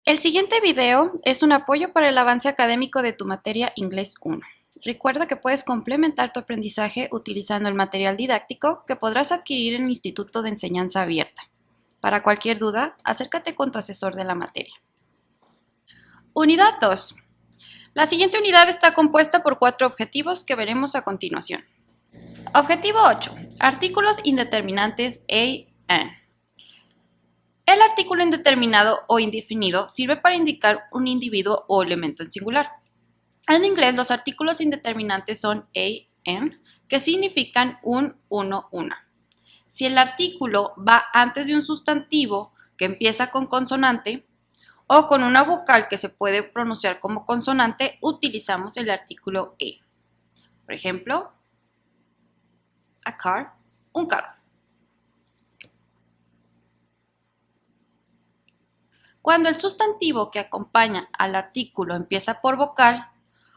El siguiente video es un apoyo para el avance académico de tu materia Inglés 1. Recuerda que puedes complementar tu aprendizaje utilizando el material didáctico que podrás adquirir en el Instituto de Enseñanza Abierta. Para cualquier duda, acércate con tu asesor de la materia. Unidad 2. La siguiente unidad está compuesta por 4 objetivos que veremos a continuación. Objetivo 8. Artículos indeterminantes a-an. El artículo indeterminado o indefinido sirve para indicar un individuo o elemento en singular. En inglés, los artículos indeterminantes son a-an, que significan un, uno, una. Si el artículo va antes de un sustantivo que empieza con consonante o con una vocal que se puede pronunciar como consonante, utilizamos el artículo a. Por ejemplo, a car, un carro. Cuando el sustantivo que acompaña al artículo empieza por vocal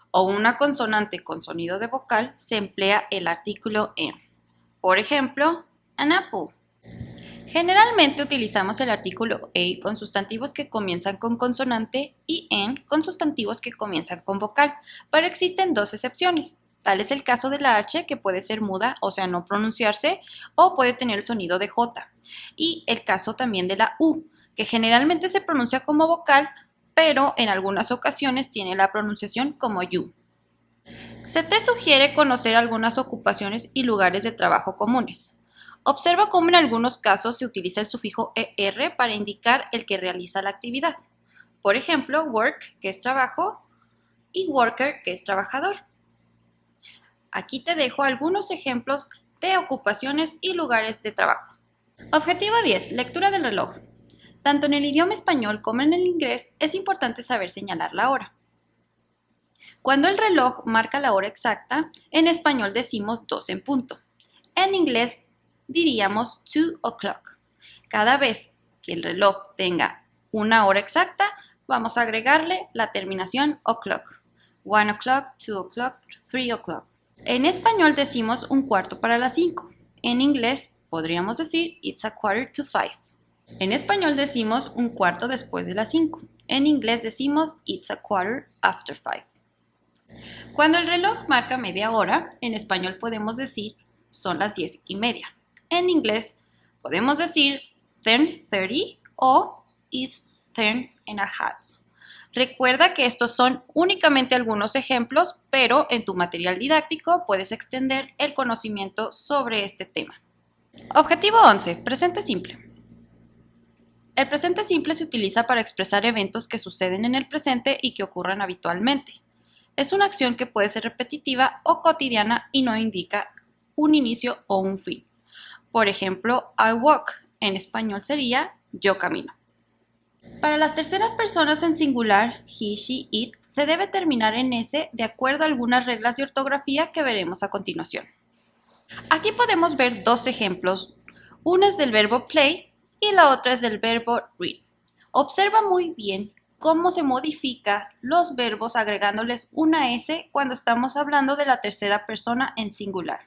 o una consonante con sonido de vocal, se emplea el artículo en. Por ejemplo, an apple. Generalmente utilizamos el artículo a con sustantivos que comienzan con consonante y en con sustantivos que comienzan con vocal, pero existen 2 excepciones. Tal es el caso de la H, que puede ser muda, o sea, no pronunciarse, o puede tener el sonido de J. Y el caso también de la U, que generalmente se pronuncia como vocal, pero en algunas ocasiones tiene la pronunciación como you. Se te sugiere conocer algunas ocupaciones y lugares de trabajo comunes. Observa cómo en algunos casos se utiliza el sufijo er para indicar el que realiza la actividad. Por ejemplo, work, que es trabajo, y worker, que es trabajador. Aquí te dejo algunos ejemplos de ocupaciones y lugares de trabajo. Objetivo 10. Lectura del reloj. Tanto en el idioma español como en el inglés es importante saber señalar la hora. Cuando el reloj marca la hora exacta, en español decimos 2 en punto. En inglés diríamos 2 o'clock. Cada vez que el reloj tenga una hora exacta, vamos a agregarle la terminación o'clock. 1 o'clock, 2 o'clock, 3 o'clock. En español decimos un cuarto para las 5. En inglés podríamos decir it's a quarter to 5. En español decimos un cuarto después de las 5. En inglés decimos it's a quarter after 5. Cuando el reloj marca media hora, en español podemos decir son las 10:30. En inglés podemos decir 10:30 o it's 10:30. Recuerda que estos son únicamente algunos ejemplos, pero en tu material didáctico puedes extender el conocimiento sobre este tema. Objetivo 11. Presente simple. El presente simple se utiliza para expresar eventos que suceden en el presente y que ocurran habitualmente. Es una acción que puede ser repetitiva o cotidiana y no indica un inicio o un fin. Por ejemplo, I walk, en español sería yo camino. Para las terceras personas en singular, he, she, it, se debe terminar en s de acuerdo a algunas reglas de ortografía que veremos a continuación. Aquí podemos ver 2 ejemplos. Uno es del verbo play y la otra es del verbo read. Observa muy bien cómo se modifica los verbos agregándoles una S cuando estamos hablando de la tercera persona en singular.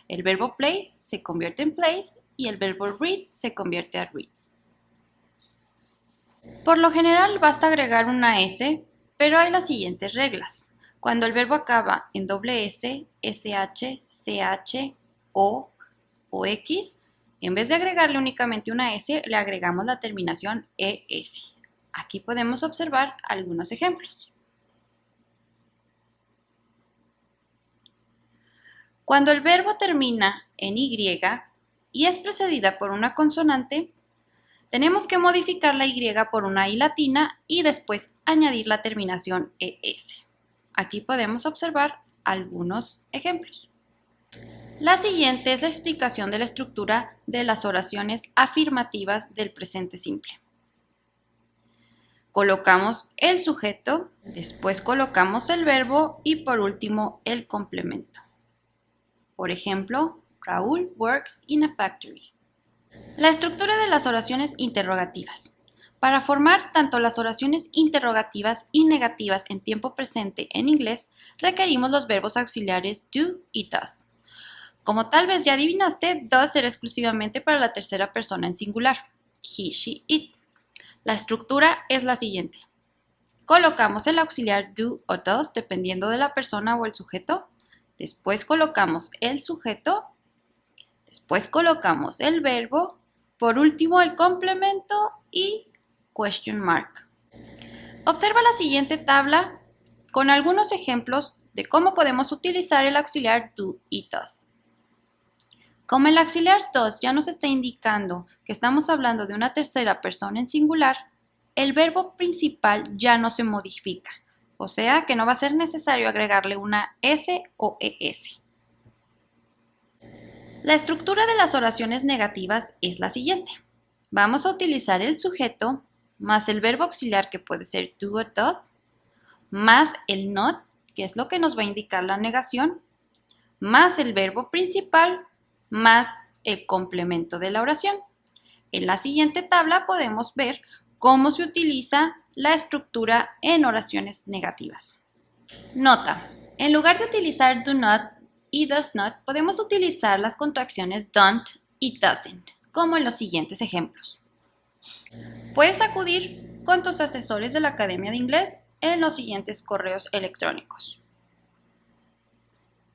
El verbo play se convierte en plays y el verbo read se convierte a reads. Por lo general basta agregar una S, pero hay las siguientes reglas. Cuando el verbo acaba en doble S, SH, CH, O X, en vez de agregarle únicamente una S, le agregamos la terminación ES. Aquí podemos observar algunos ejemplos. Cuando el verbo termina en Y y es precedida por una consonante, tenemos que modificar la Y por una I latina y después añadir la terminación ES. Aquí podemos observar algunos ejemplos. La siguiente es la explicación de la estructura de las oraciones afirmativas del presente simple. Colocamos el sujeto, después colocamos el verbo y por último el complemento. Por ejemplo, Raúl works in a factory. La estructura de las oraciones interrogativas. Para formar tanto las oraciones interrogativas y negativas en tiempo presente en inglés, requerimos los verbos auxiliares do y does. Como tal vez ya adivinaste, does será exclusivamente para la tercera persona en singular, he, she, it. La estructura es la siguiente. Colocamos el auxiliar do o does dependiendo de la persona o el sujeto. Después colocamos el sujeto. Después colocamos el verbo. Por último el complemento y question mark. Observa la siguiente tabla con algunos ejemplos de cómo podemos utilizar el auxiliar do y does. Como el auxiliar does ya nos está indicando que estamos hablando de una tercera persona en singular, el verbo principal ya no se modifica, o sea que no va a ser necesario agregarle una S o ES. La estructura de las oraciones negativas es la siguiente. Vamos a utilizar el sujeto más el verbo auxiliar que puede ser do o does, más el not, que es lo que nos va a indicar la negación, más el verbo principal, más el complemento de la oración. En la siguiente tabla podemos ver cómo se utiliza la estructura en oraciones negativas. Nota: en lugar de utilizar do not y does not, podemos utilizar las contracciones don't y doesn't, como en los siguientes ejemplos. Puedes acudir con tus asesores de la Academia de Inglés en los siguientes correos electrónicos.